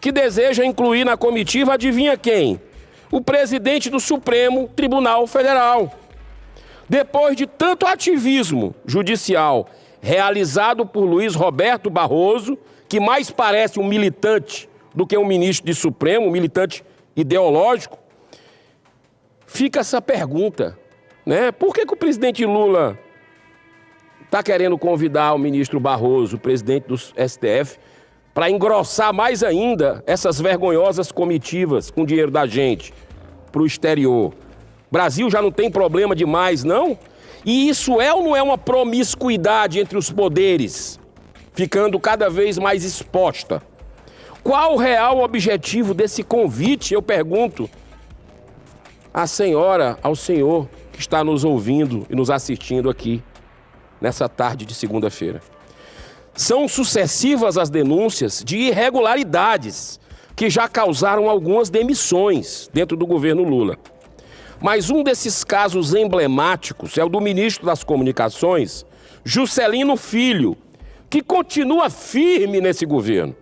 que deseja incluir na comitiva, adivinha quem? O presidente do Supremo Tribunal Federal. Depois de tanto ativismo judicial realizado por Luiz Roberto Barroso, que mais parece um militante do que um ministro de Supremo, um militante ideológico, fica essa pergunta, né? Por que o presidente Lula está querendo convidar o ministro Barroso, o presidente do STF, para engrossar mais ainda essas vergonhosas comitivas com dinheiro da gente para o exterior? O Brasil já não tem problema demais, não? E isso é ou não é uma promiscuidade entre os poderes, ficando cada vez mais exposta? Qual o real objetivo desse convite, eu pergunto à senhora, ao senhor que está nos ouvindo e nos assistindo aqui nessa tarde de segunda-feira? São sucessivas as denúncias de irregularidades que já causaram algumas demissões dentro do governo Lula. Mas um desses casos emblemáticos é o do ministro das Comunicações, Juscelino Filho, que continua firme nesse governo.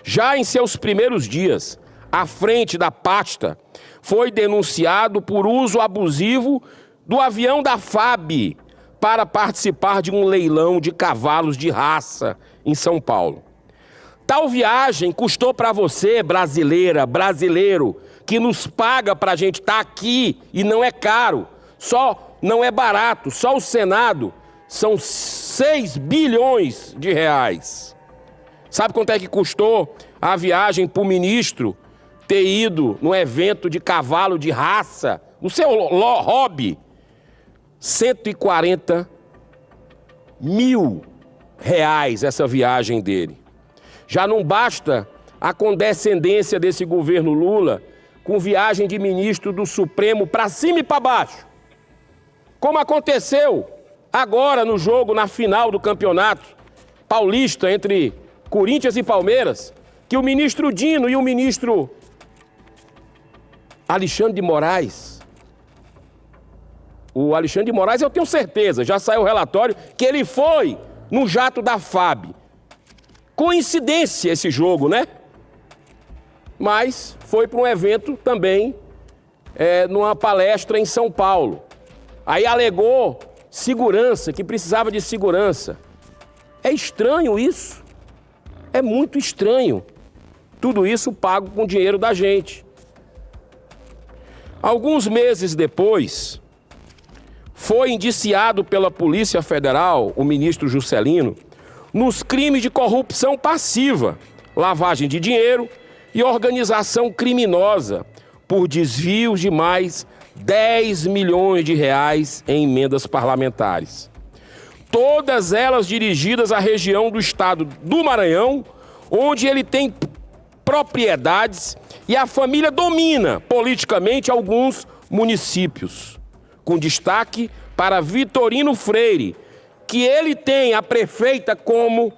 Já em seus primeiros dias, à frente da pasta, foi denunciado por uso abusivo do avião da FAB para participar de um leilão de cavalos de raça em São Paulo. Tal viagem custou para você, brasileira, brasileiro, que nos paga para a gente estar aqui e não é caro, não é barato, só o Senado são 6 bilhões de reais. Sabe quanto é que custou a viagem para o ministro ter ido no evento de cavalo de raça, o seu hobby? 140 mil reais essa viagem dele. Já não basta a condescendência desse governo Lula com viagem de ministro do Supremo para cima e para baixo, como aconteceu agora no jogo, na final do campeonato paulista entre Corinthians e Palmeiras, que o ministro Dino e o ministro Alexandre de Moraes, o Alexandre de Moraes eu tenho certeza, já saiu o relatório, que ele foi no jato da FAB. Coincidência esse jogo, né? Mas foi para um evento também, numa palestra em São Paulo. Aí alegou segurança, que precisava de segurança. É estranho isso. É muito estranho. Tudo isso pago com dinheiro da gente. Alguns meses depois, foi indiciado pela Polícia Federal, o ministro Juscelino, nos crimes de corrupção passiva, lavagem de dinheiro e organização criminosa por desvios de mais 10 milhões de reais em emendas parlamentares. Todas elas dirigidas à região do estado do Maranhão, onde ele tem propriedades e a família domina politicamente alguns municípios, com destaque para Vitorino Freire, que ele tem a prefeita como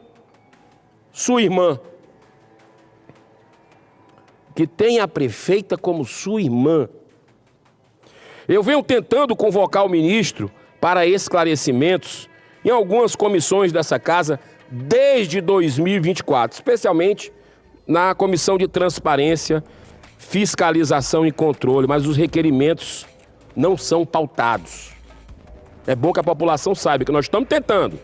sua irmã. Que tem a prefeita como sua irmã. Eu venho tentando convocar o ministro para esclarecimentos em algumas comissões dessa casa desde 2024, especialmente na Comissão de Transparência, Fiscalização e Controle, mas os requerimentos não são pautados. É bom que a população saiba que nós estamos tentando,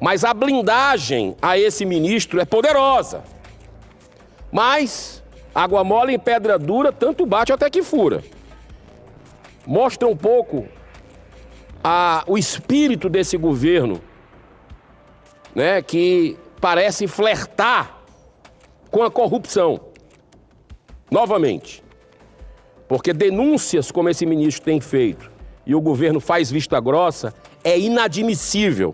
mas a blindagem a esse ministro é poderosa. Mas água mole em pedra dura, tanto bate até que fura. Mostra um pouco o espírito desse governo, né, que parece flertar com a corrupção, novamente. Porque denúncias como esse ministro tem feito e o governo faz vista grossa é inadmissível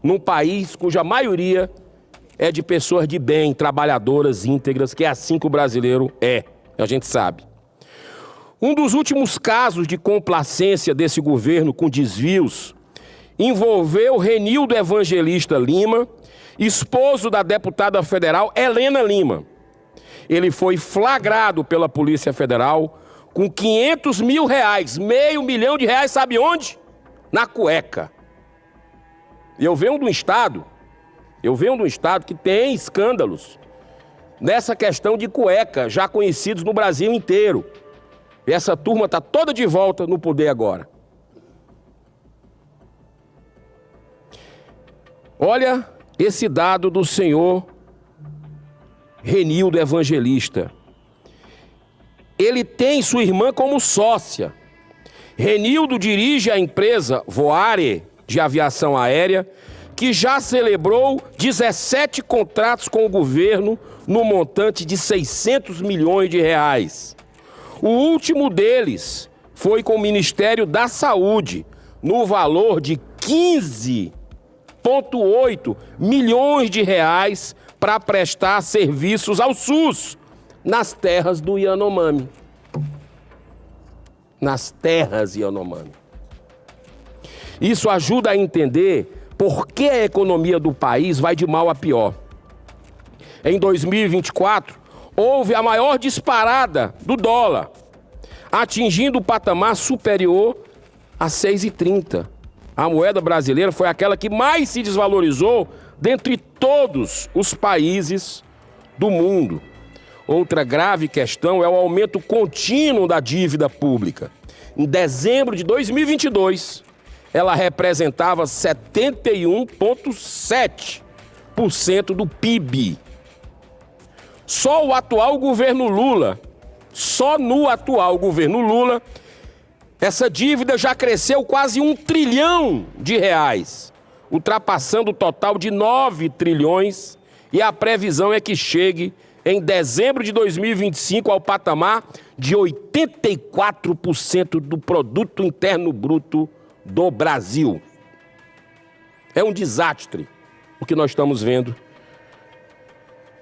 num país cuja maioria é de pessoas de bem, trabalhadoras, íntegras, que é assim que o brasileiro é, a gente sabe. Um dos últimos casos de complacência desse governo com desvios envolveu Renildo Evangelista Lima, esposo da deputada federal Helena Lima. Ele foi flagrado pela Polícia Federal com 500 mil reais, R$500 mil, sabe onde? Na cueca. Eu venho de um estado que tem escândalos nessa questão de cueca, já conhecidos no Brasil inteiro. E essa turma está toda de volta no poder agora. Olha esse dado do senhor Renildo Evangelista. Ele tem sua irmã como sócia. Renildo dirige a empresa Voare, de aviação aérea, que já celebrou 17 contratos com o governo no montante de 600 milhões de reais. O último deles foi com o Ministério da Saúde, no valor de 15,8 milhões de reais para prestar serviços ao SUS nas terras do Yanomami. Nas terras Yanomami. Isso ajuda a entender por que a economia do país vai de mal a pior. Em 2024, houve a maior disparada do dólar, atingindo o patamar superior a 6,30. A moeda brasileira foi aquela que mais se desvalorizou dentre todos os países do mundo. Outra grave questão é o aumento contínuo da dívida pública. Em dezembro de 2022, ela representava 71,7% do PIB. Só no atual governo Lula, essa dívida já cresceu quase 1 trilhão de reais, ultrapassando o total de 9 trilhões, e a previsão é que chegue em dezembro de 2025 ao patamar de 84% do produto interno bruto do Brasil. É um desastre o que nós estamos vendo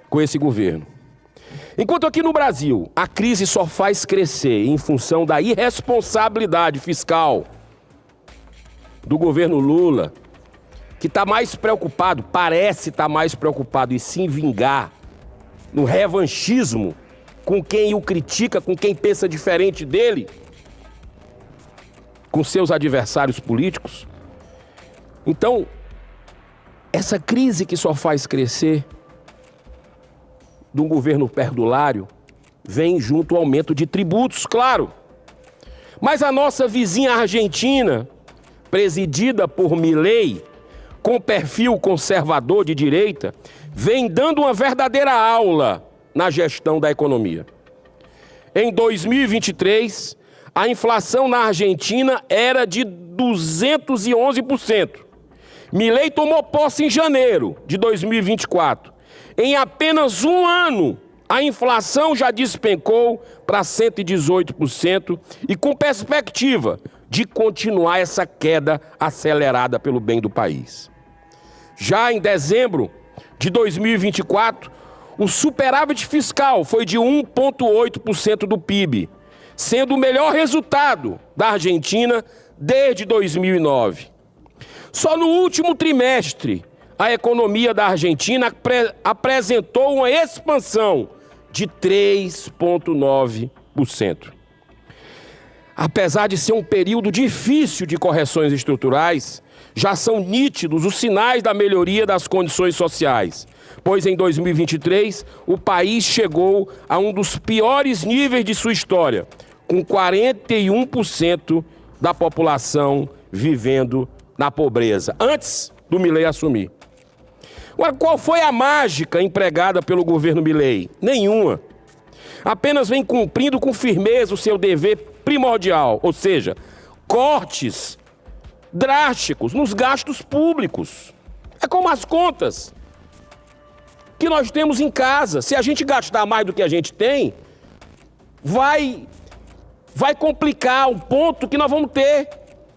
com esse governo. Enquanto aqui no Brasil a crise só faz crescer em função da irresponsabilidade fiscal do governo Lula, que está mais preocupado, parece estar mais preocupado em se vingar, no revanchismo, com quem o critica, com quem pensa diferente dele, com seus adversários políticos. Então, essa crise que só faz crescer do governo perdulário vem junto ao aumento de tributos, claro. Mas a nossa vizinha Argentina, presidida por Milei, com perfil conservador de direita, vem dando uma verdadeira aula na gestão da economia. Em 2023, a inflação na Argentina era de 211%. Milei tomou posse em janeiro de 2024. Em apenas um ano, a inflação já despencou para 118% e com perspectiva de continuar essa queda acelerada pelo bem do país. Já em dezembro de 2024, o superávit fiscal foi de 1,8% do PIB, sendo o melhor resultado da Argentina desde 2009. Só no último trimestre, a economia da Argentina apresentou uma expansão de 3,9%. Apesar de ser um período difícil de correções estruturais, já são nítidos os sinais da melhoria das condições sociais, pois em 2023 o país chegou a um dos piores níveis de sua história, com 41% da população vivendo na pobreza, antes do Milei assumir. Agora, qual foi a mágica empregada pelo governo Milei? Nenhuma. Apenas vem cumprindo com firmeza o seu dever primordial, ou seja, cortes drásticos nos gastos públicos. É como as contas que nós temos em casa. Se a gente gastar mais do que a gente tem, vai complicar o ponto que nós vamos ter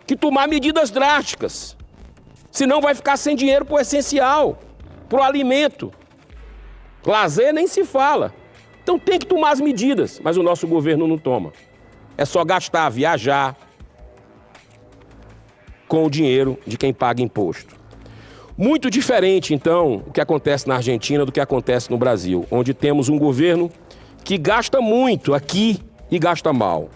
que tomar medidas drásticas. Senão vai ficar sem dinheiro para o essencial, para o alimento. Lazer nem se fala. Então tem que tomar as medidas, mas o nosso governo não toma. É só gastar, viajar com o dinheiro de quem paga imposto. Muito diferente, então, o que acontece na Argentina do que acontece no Brasil, onde temos um governo que gasta muito aqui e gasta mal.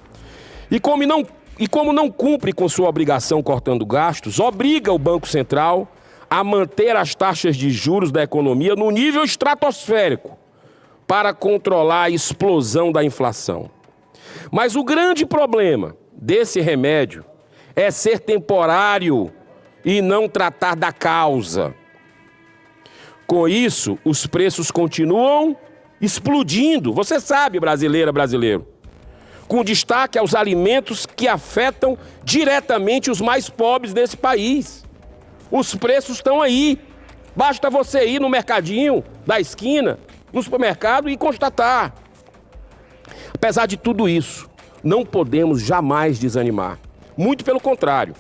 E como não cumpre com sua obrigação cortando gastos, obriga o Banco Central a manter as taxas de juros da economia no nível estratosférico, para controlar a explosão da inflação. Mas o grande problema desse remédio é ser temporário e não tratar da causa. Com isso, os preços continuam explodindo. Você sabe, brasileira, brasileiro. Com destaque aos alimentos que afetam diretamente os mais pobres desse país. Os preços estão aí. Basta você ir no mercadinho da esquina, no supermercado e constatar. Apesar de tudo isso, não podemos jamais desanimar. Muito pelo contrário.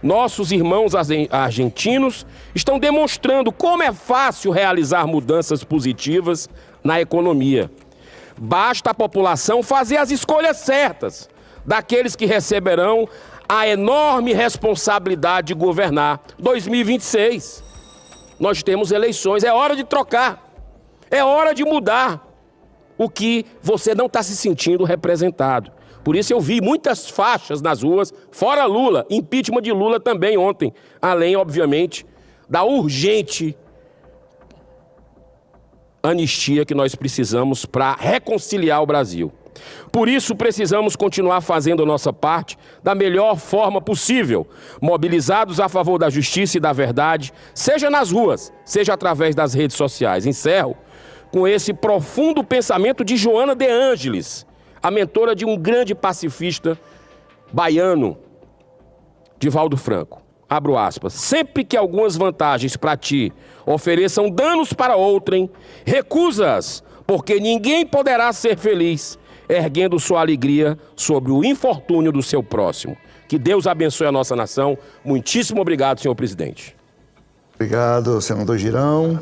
Nossos irmãos argentinos estão demonstrando como é fácil realizar mudanças positivas na economia. Basta a população fazer as escolhas certas daqueles que receberão a enorme responsabilidade de governar 2026. Nós temos eleições, é hora de trocar, é hora de mudar o que você não está se sentindo representado. Por isso eu vi muitas faixas nas ruas, fora Lula, impeachment de Lula também ontem, além, obviamente, da urgente anistia que nós precisamos para reconciliar o Brasil. Por isso precisamos continuar fazendo a nossa parte da melhor forma possível, mobilizados a favor da justiça e da verdade, seja nas ruas, seja através das redes sociais. Encerro com esse profundo pensamento de Joana de Ângeles, a mentora de um grande pacifista baiano, Divaldo Franco. Abro aspas. Sempre que algumas vantagens para ti ofereçam danos para outrem, recusa-as, porque ninguém poderá ser feliz erguendo sua alegria sobre o infortúnio do seu próximo. Que Deus abençoe a nossa nação. Muitíssimo obrigado, senhor presidente. Obrigado, senador Girão.